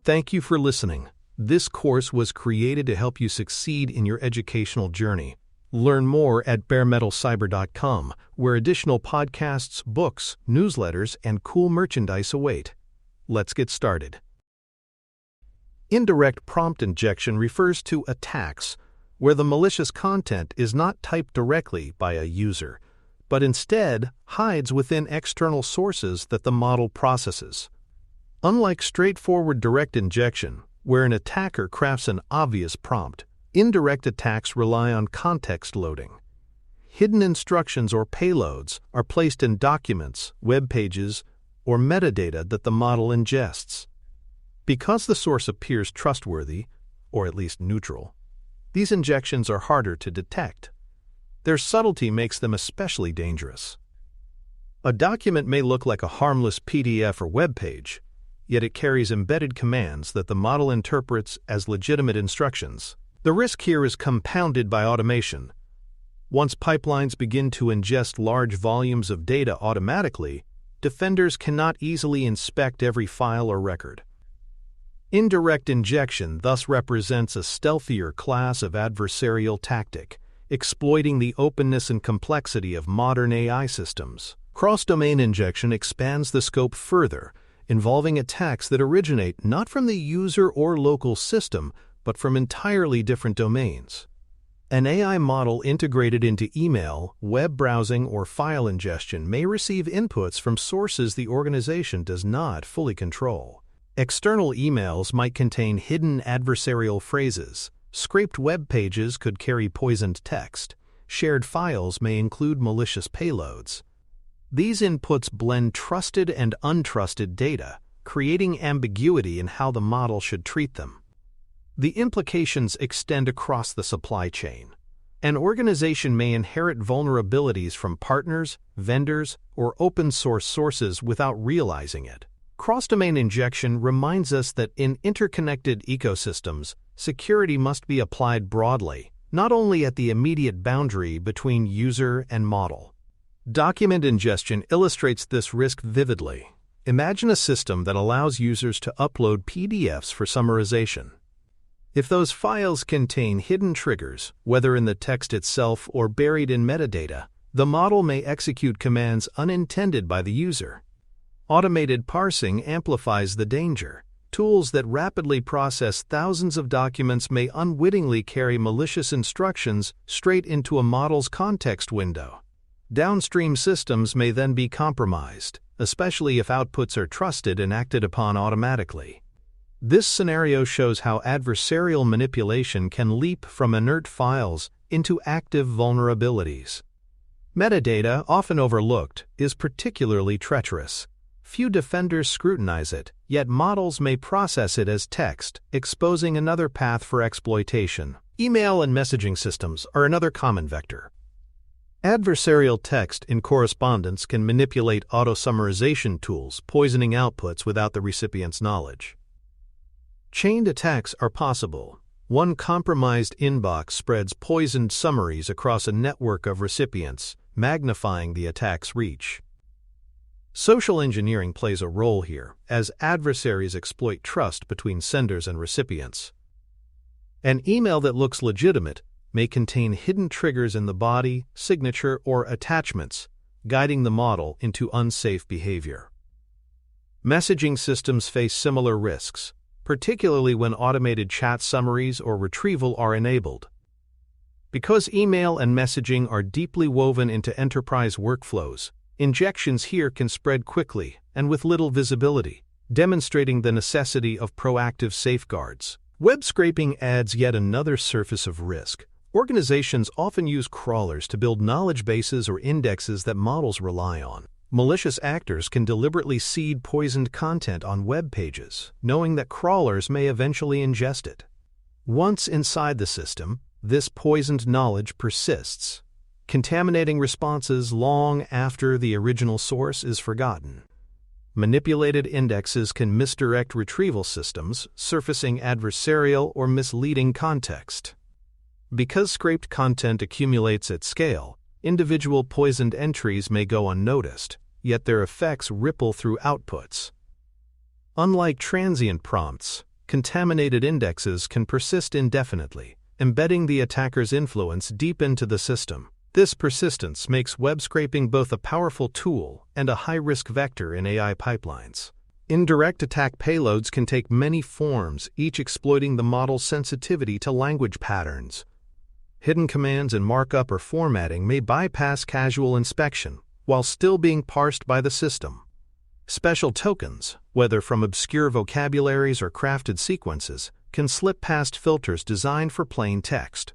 Thank you for listening. This course was created to help you succeed in your educational journey. Learn more at baremetalcyber.com, where additional podcasts, books, newsletters, and cool merchandise await. Let's get started. Indirect prompt injection refers to attacks where the malicious content is not typed directly by a user, but instead hides within external sources that the model processes. Unlike straightforward direct injection, where an attacker crafts an obvious prompt, indirect attacks rely on context loading. Hidden instructions or payloads are placed in documents, web pages, or metadata that the model ingests. Because the source appears trustworthy, or at least neutral, these injections are harder to detect. Their subtlety makes them especially dangerous. A document may look like a harmless PDF or web page, yet it carries embedded commands that the model interprets as legitimate instructions. The risk here is compounded by automation. Once pipelines begin to ingest large volumes of data automatically, defenders cannot easily inspect every file or record. Indirect injection thus represents a stealthier class of adversarial tactic, exploiting the openness and complexity of modern AI systems. Cross-domain injection expands the scope further, involving attacks that originate not from the user or local system, but from entirely different domains. An AI model integrated into email, web browsing, or file ingestion may receive inputs from sources the organization does not fully control. External emails might contain hidden adversarial phrases. Scraped web pages could carry poisoned text. Shared files may include malicious payloads. These inputs blend trusted and untrusted data, creating ambiguity in how the model should treat them. The implications extend across the supply chain. An organization may inherit vulnerabilities from partners, vendors, or open-source sources without realizing it. Cross-domain injection reminds us that in interconnected ecosystems, security must be applied broadly, not only at the immediate boundary between user and model. Document ingestion illustrates this risk vividly. Imagine a system that allows users to upload PDFs for summarization. If those files contain hidden triggers, whether in the text itself or buried in metadata, the model may execute commands unintended by the user. Automated parsing amplifies the danger. Tools that rapidly process thousands of documents may unwittingly carry malicious instructions straight into a model's context window. Downstream systems may then be compromised, especially if outputs are trusted and acted upon automatically. This scenario shows how adversarial manipulation can leap from inert files into active vulnerabilities. Metadata, often overlooked, is particularly treacherous. Few defenders scrutinize it, yet models may process it as text, exposing another path for exploitation. Email and messaging systems are another common vector. Adversarial text in correspondence can manipulate auto-summarization tools, poisoning outputs without the recipient's knowledge. Chained attacks are possible. One compromised inbox spreads poisoned summaries across a network of recipients, magnifying the attack's reach. Social engineering plays a role here, as adversaries exploit trust between senders and recipients. An email that looks legitimate may contain hidden triggers in the body, signature, or attachments, guiding the model into unsafe behavior. Messaging systems face similar risks, particularly when automated chat summaries or retrieval are enabled. Because email and messaging are deeply woven into enterprise workflows, injections here can spread quickly and with little visibility, demonstrating the necessity of proactive safeguards. Web scraping adds yet another surface of risk. Organizations often use crawlers to build knowledge bases or indexes that models rely on. Malicious actors can deliberately seed poisoned content on web pages, knowing that crawlers may eventually ingest it. Once inside the system, this poisoned knowledge persists, contaminating responses long after the original source is forgotten. Manipulated indexes can misdirect retrieval systems, surfacing adversarial or misleading context. Because scraped content accumulates at scale, individual poisoned entries may go unnoticed, yet their effects ripple through outputs. Unlike transient prompts, contaminated indexes can persist indefinitely, embedding the attacker's influence deep into the system. This persistence makes web scraping both a powerful tool and a high-risk vector in AI pipelines. Indirect attack payloads can take many forms, each exploiting the model's sensitivity to language patterns. Hidden commands in markup or formatting may bypass casual inspection while still being parsed by the system. Special tokens, whether from obscure vocabularies or crafted sequences, can slip past filters designed for plain text.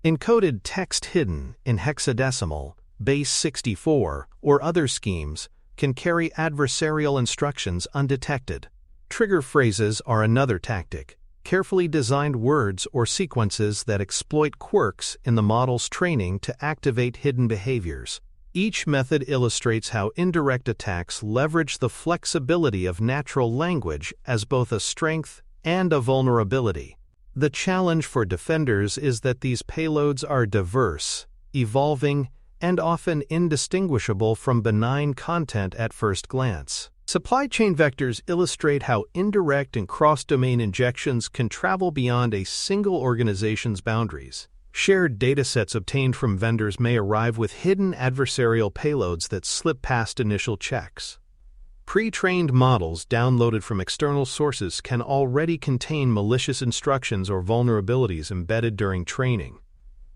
Encoded text hidden in hexadecimal, base 64, or other schemes can carry adversarial instructions undetected. Trigger phrases are another tactic, carefully designed words or sequences that exploit quirks in the model's training to activate hidden behaviors. Each method illustrates how indirect attacks leverage the flexibility of natural language as both a strength and a vulnerability. The challenge for defenders is that these payloads are diverse, evolving, and often indistinguishable from benign content at first glance. Supply chain vectors illustrate how indirect and cross-domain injections can travel beyond a single organization's boundaries. Shared datasets obtained from vendors may arrive with hidden adversarial payloads that slip past initial checks. Pre-trained models downloaded from external sources can already contain malicious instructions or vulnerabilities embedded during training.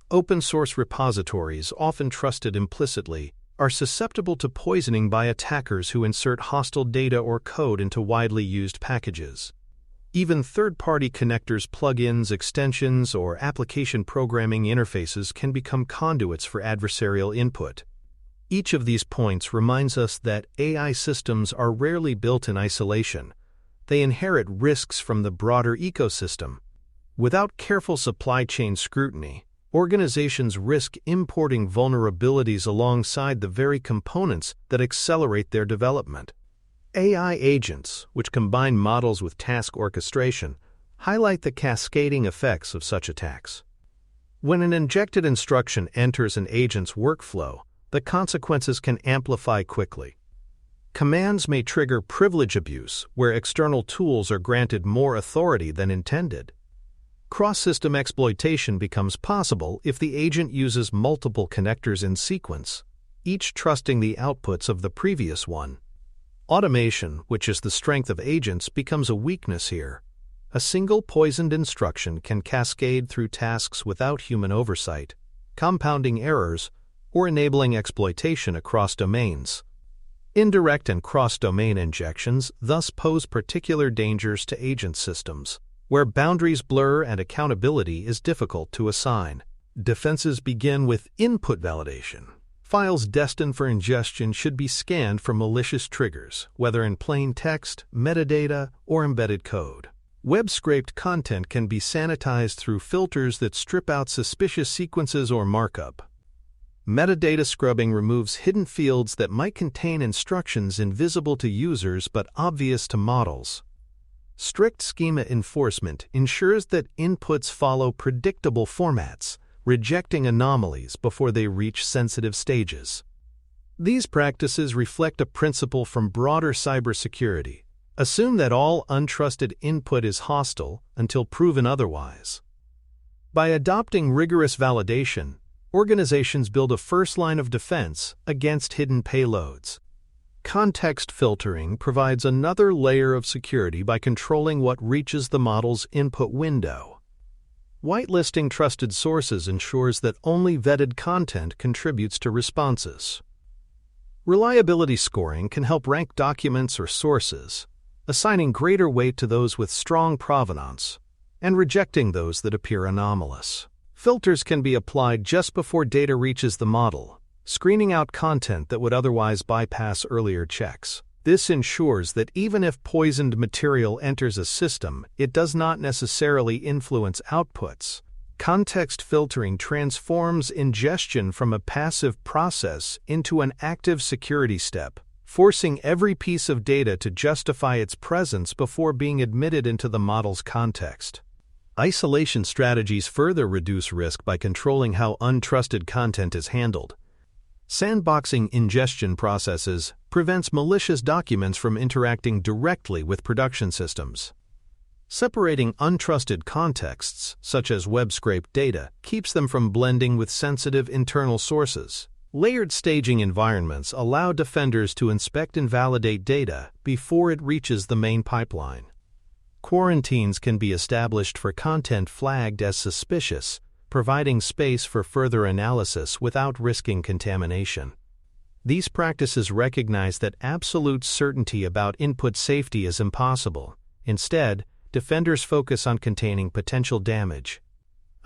Open-source repositories, often trusted implicitly, are susceptible to poisoning by attackers who insert hostile data or code into widely used packages. Even third-party connectors, plugins, extensions, or application programming interfaces can become conduits for adversarial input. Each of these points reminds us that AI systems are rarely built in isolation. They inherit risks from the broader ecosystem. Without careful supply chain scrutiny, organizations risk importing vulnerabilities alongside the very components that accelerate their development. AI agents, which combine models with task orchestration, highlight the cascading effects of such attacks. When an injected instruction enters an agent's workflow, the consequences can amplify quickly. Commands may trigger privilege abuse, where external tools are granted more authority than intended. Cross-system exploitation becomes possible if the agent uses multiple connectors in sequence, each trusting the outputs of the previous one. Automation, which is the strength of agents, becomes a weakness here. A single poisoned instruction can cascade through tasks without human oversight, compounding errors or enabling exploitation across domains. Indirect and cross-domain injections thus pose particular dangers to agent systems, where boundaries blur and accountability is difficult to assign. Defenses begin with input validation. Files destined for ingestion should be scanned for malicious triggers, whether in plain text, metadata, or embedded code. Web-scraped content can be sanitized through filters that strip out suspicious sequences or markup. Metadata scrubbing removes hidden fields that might contain instructions invisible to users but obvious to models. Strict schema enforcement ensures that inputs follow predictable formats, rejecting anomalies before they reach sensitive stages. These practices reflect a principle from broader cybersecurity. Assume that all untrusted input is hostile until proven otherwise. By adopting rigorous validation, organizations build a first line of defense against hidden payloads. Context filtering provides another layer of security by controlling what reaches the model's input window. Whitelisting trusted sources ensures that only vetted content contributes to responses. Reliability scoring can help rank documents or sources, assigning greater weight to those with strong provenance and rejecting those that appear anomalous. Filters can be applied just before data reaches the model, screening out content that would otherwise bypass earlier checks. This ensures that even if poisoned material enters a system, it does not necessarily influence outputs. Context filtering transforms ingestion from a passive process into an active security step, forcing every piece of data to justify its presence before being admitted into the model's context. Isolation strategies further reduce risk by controlling how untrusted content is handled. Sandboxing ingestion processes prevents malicious documents from interacting directly with production systems. Separating untrusted contexts, such as web-scraped data, keeps them from blending with sensitive internal sources. Layered staging environments allow defenders to inspect and validate data before it reaches the main pipeline. Quarantines can be established for content flagged as suspicious, providing space for further analysis without risking contamination. These practices recognize that absolute certainty about input safety is impossible. Instead, defenders focus on containing potential damage.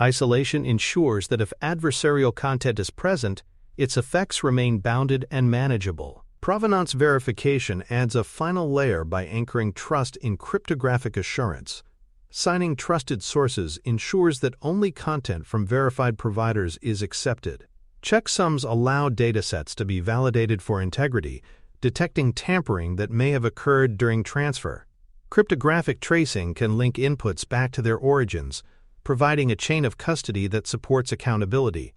Isolation ensures that if adversarial content is present, its effects remain bounded and manageable. Provenance verification adds a final layer by anchoring trust in cryptographic assurance. Signing trusted sources ensures that only content from verified providers is accepted. Checksums allow datasets to be validated for integrity, detecting tampering that may have occurred during transfer. Cryptographic tracing can link inputs back to their origins, providing a chain of custody that supports accountability.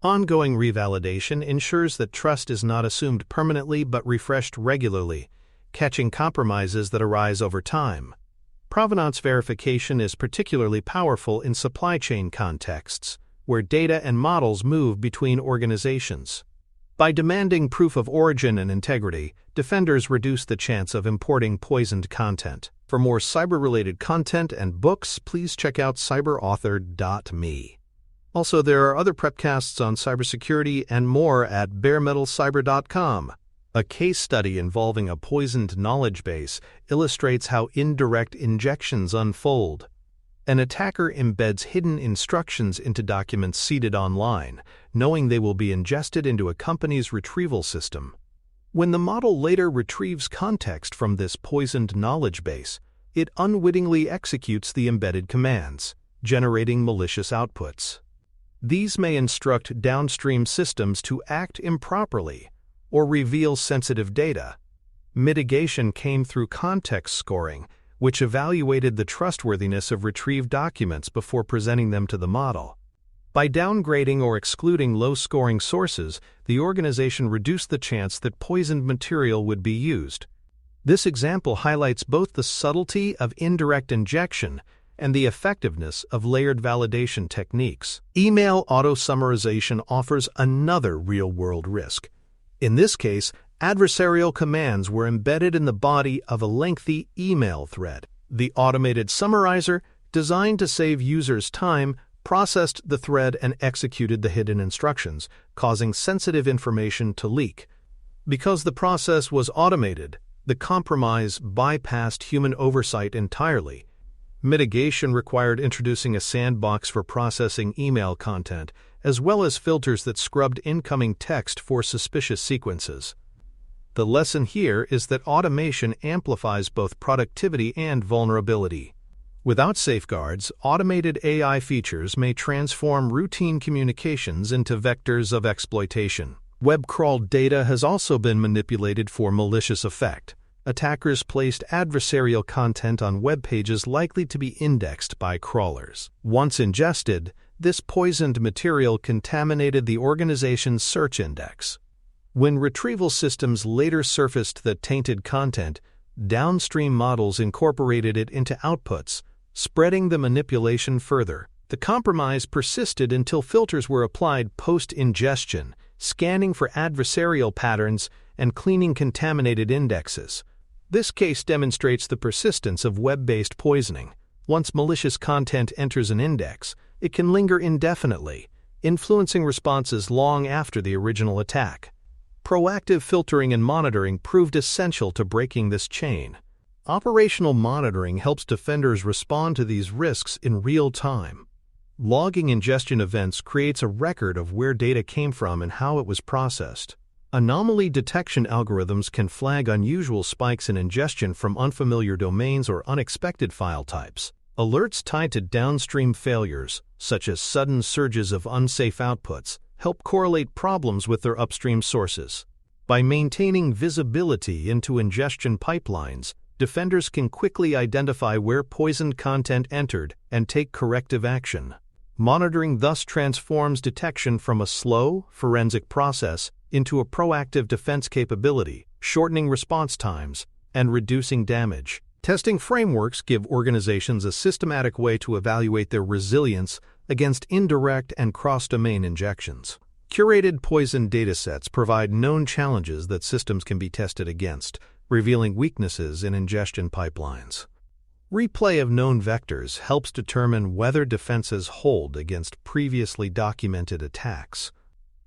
Ongoing revalidation ensures that trust is not assumed permanently but refreshed regularly, catching compromises that arise over time. Provenance verification is particularly powerful in supply chain contexts, where data and models move between organizations. By demanding proof of origin and integrity, defenders reduce the chance of importing poisoned content. For more cyber-related content and books, please check out cyberauthor.me. Also, there are other prepcasts on cybersecurity and more at baremetalcyber.com. A case study involving a poisoned knowledge base illustrates how indirect injections unfold. An attacker embeds hidden instructions into documents seeded online, knowing they will be ingested into a company's retrieval system. When the model later retrieves context from this poisoned knowledge base, it unwittingly executes the embedded commands, generating malicious outputs. These may instruct downstream systems to act improperly or reveal sensitive data. Mitigation came through context scoring, which evaluated the trustworthiness of retrieved documents before presenting them to the model. By downgrading or excluding low-scoring sources, the organization reduced the chance that poisoned material would be used. This example highlights both the subtlety of indirect injection and the effectiveness of layered validation techniques. Email auto-summarization offers another real-world risk. In this case, adversarial commands were embedded in the body of a lengthy email thread. The automated summarizer, designed to save users time, processed the thread and executed the hidden instructions, causing sensitive information to leak. Because the process was automated, the compromise bypassed human oversight entirely. Mitigation required introducing a sandbox for processing email content, as well as filters that scrubbed incoming text for suspicious sequences. The lesson here is that automation amplifies both productivity and vulnerability. Without safeguards, automated AI features may transform routine communications into vectors of exploitation. Web-crawled data has also been manipulated for malicious effect. Attackers placed adversarial content on web pages likely to be indexed by crawlers. Once ingested, this poisoned material contaminated the organization's search index. When retrieval systems later surfaced the tainted content, downstream models incorporated it into outputs, spreading the manipulation further. The compromise persisted until filters were applied post-ingestion, scanning for adversarial patterns and cleaning contaminated indexes. This case demonstrates the persistence of web-based poisoning. Once malicious content enters an index, it can linger indefinitely, influencing responses long after the original attack. Proactive filtering and monitoring proved essential to breaking this chain. Operational monitoring helps defenders respond to these risks in real time. Logging ingestion events creates a record of where data came from and how it was processed. Anomaly detection algorithms can flag unusual spikes in ingestion from unfamiliar domains or unexpected file types. Alerts tied to downstream failures, such as sudden surges of unsafe outputs, help correlate problems with their upstream sources. By maintaining visibility into ingestion pipelines, defenders can quickly identify where poisoned content entered and take corrective action. Monitoring thus transforms detection from a slow, forensic process into a proactive defense capability, shortening response times and reducing damage. Testing frameworks give organizations a systematic way to evaluate their resilience against indirect and cross-domain injections. Curated poison datasets provide known challenges that systems can be tested against, revealing weaknesses in ingestion pipelines. Replay of known vectors helps determine whether defenses hold against previously documented attacks.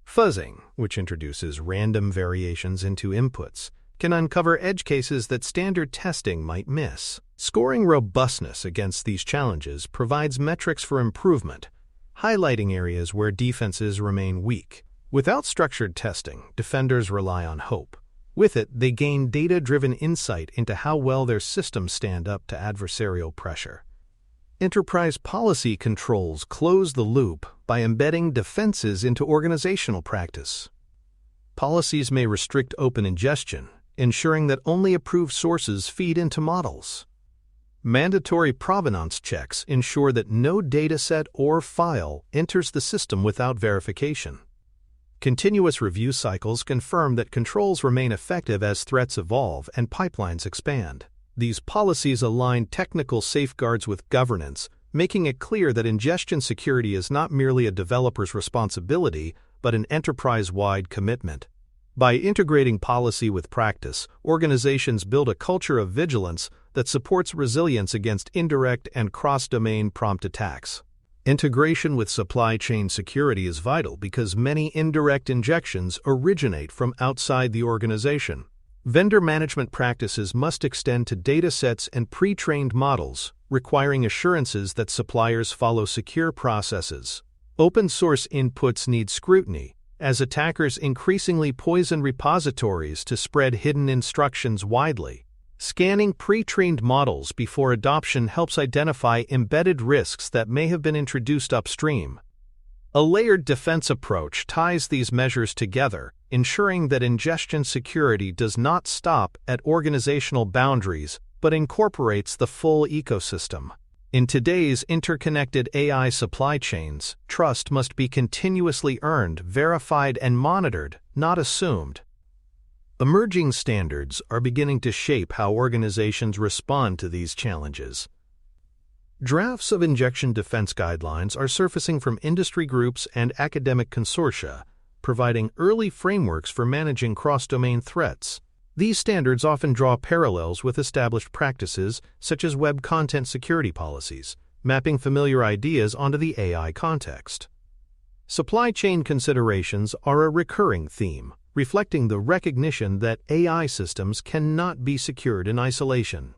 Fuzzing, which introduces random variations into inputs, can uncover edge cases that standard testing might miss. Scoring robustness against these challenges provides metrics for improvement, highlighting areas where defenses remain weak. Without structured testing, defenders rely on hope. With it, they gain data-driven insight into how well their systems stand up to adversarial pressure. Enterprise policy controls close the loop by embedding defenses into organizational practice. Policies may restrict open ingestion, ensuring that only approved sources feed into models. Mandatory provenance checks ensure that no dataset or file enters the system without verification. Continuous review cycles confirm that controls remain effective as threats evolve and pipelines expand. These policies align technical safeguards with governance, making it clear that ingestion security is not merely a developer's responsibility, but an enterprise-wide commitment. By integrating policy with practice, organizations build a culture of vigilance that supports resilience against indirect and cross-domain prompt attacks. Integration with supply chain security is vital because many indirect injections originate from outside the organization. Vendor management practices must extend to datasets and pre-trained models, requiring assurances that suppliers follow secure processes. Open-source inputs need scrutiny, as attackers increasingly poison repositories to spread hidden instructions widely. Scanning pre-trained models before adoption helps identify embedded risks that may have been introduced upstream. A layered defense approach ties these measures together, ensuring that ingestion security does not stop at organizational boundaries but incorporates the full ecosystem. In today's interconnected AI supply chains, trust must be continuously earned, verified, and monitored, not assumed. Emerging standards are beginning to shape how organizations respond to these challenges. Drafts of injection defense guidelines are surfacing from industry groups and academic consortia, providing early frameworks for managing cross-domain threats. These standards often draw parallels with established practices such as web content security policies, mapping familiar ideas onto the AI context. Supply chain considerations are a recurring theme, reflecting the recognition that AI systems cannot be secured in isolation.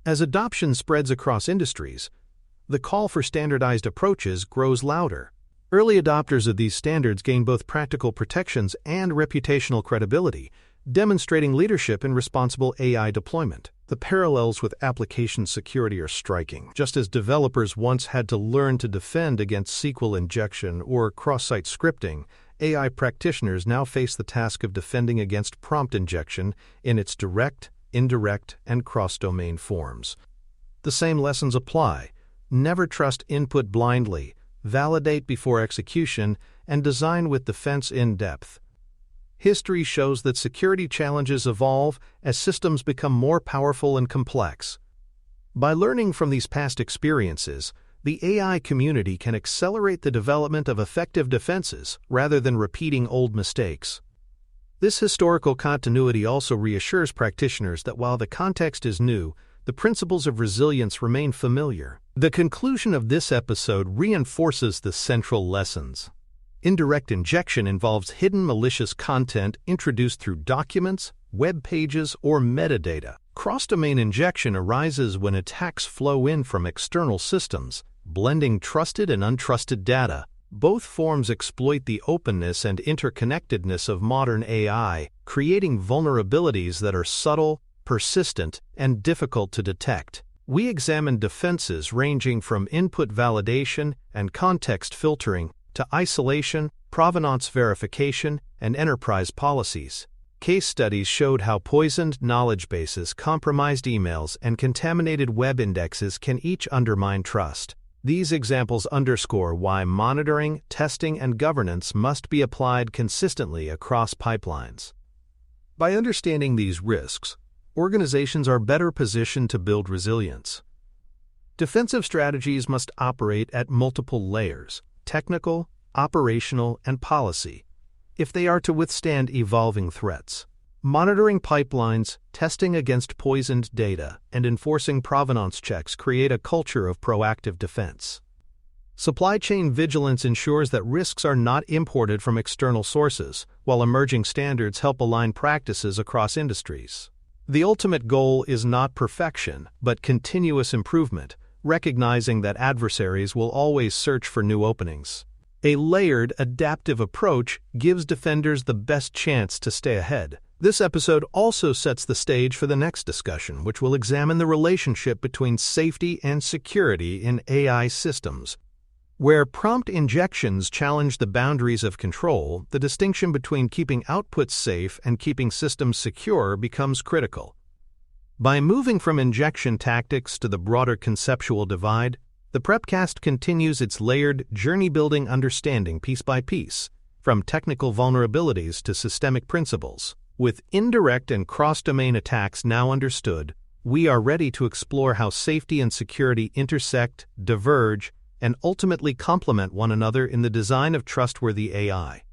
As adoption spreads across industries, the call for standardized approaches grows louder. Early adopters of these standards gain both practical protections and reputational credibility, demonstrating leadership in responsible AI deployment. The parallels with application security are striking. Just as developers once had to learn to defend against SQL injection or cross-site scripting, AI practitioners now face the task of defending against prompt injection in its direct, indirect, and cross-domain forms. The same lessons apply. Never trust input blindly, validate before execution, and design with defense in depth. History shows that security challenges evolve as systems become more powerful and complex. By learning from these past experiences, the AI community can accelerate the development of effective defenses rather than repeating old mistakes. This historical continuity also reassures practitioners that while the context is new, the principles of resilience remain familiar. The conclusion of this episode reinforces the central lessons. Indirect injection involves hidden malicious content introduced through documents, web pages, or metadata. Cross-domain injection arises when attacks flow in from external systems, blending trusted and untrusted data. Both forms exploit the openness and interconnectedness of modern AI, creating vulnerabilities that are subtle, persistent, and difficult to detect. We examined defenses ranging from input validation and context filtering to isolation, provenance verification, and enterprise policies. Case studies showed how poisoned knowledge bases, compromised emails, and contaminated web indexes can each undermine trust. These examples underscore why monitoring, testing, and governance must be applied consistently across pipelines. By understanding these risks, organizations are better positioned to build resilience. Defensive strategies must operate at multiple layers: technical, operational, and policy, if they are to withstand evolving threats. Monitoring pipelines, testing against poisoned data, and enforcing provenance checks create a culture of proactive defense. Supply chain vigilance ensures that risks are not imported from external sources, while emerging standards help align practices across industries. The ultimate goal is not perfection, but continuous improvement, recognizing that adversaries will always search for new openings. A layered, adaptive approach gives defenders the best chance to stay ahead. This episode also sets the stage for the next discussion, which will examine the relationship between safety and security in AI systems. Where prompt injections challenge the boundaries of control, the distinction between keeping outputs safe and keeping systems secure becomes critical. By moving from injection tactics to the broader conceptual divide, the Prepcast continues its layered, journey-building understanding piece by piece, from technical vulnerabilities to systemic principles. With indirect and cross-domain attacks now understood, we are ready to explore how safety and security intersect, diverge, and ultimately complement one another in the design of trustworthy AI.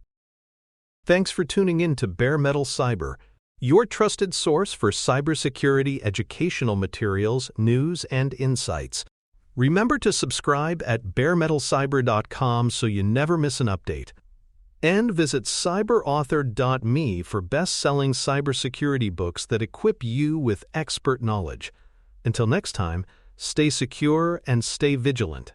Thanks for tuning in to Bare Metal Cyber, your trusted source for cybersecurity educational materials, news, and insights. Remember to subscribe at baremetalcyber.com so you never miss an update. And visit cyberauthor.me for best-selling cybersecurity books that equip you with expert knowledge. Until next time, stay secure and stay vigilant.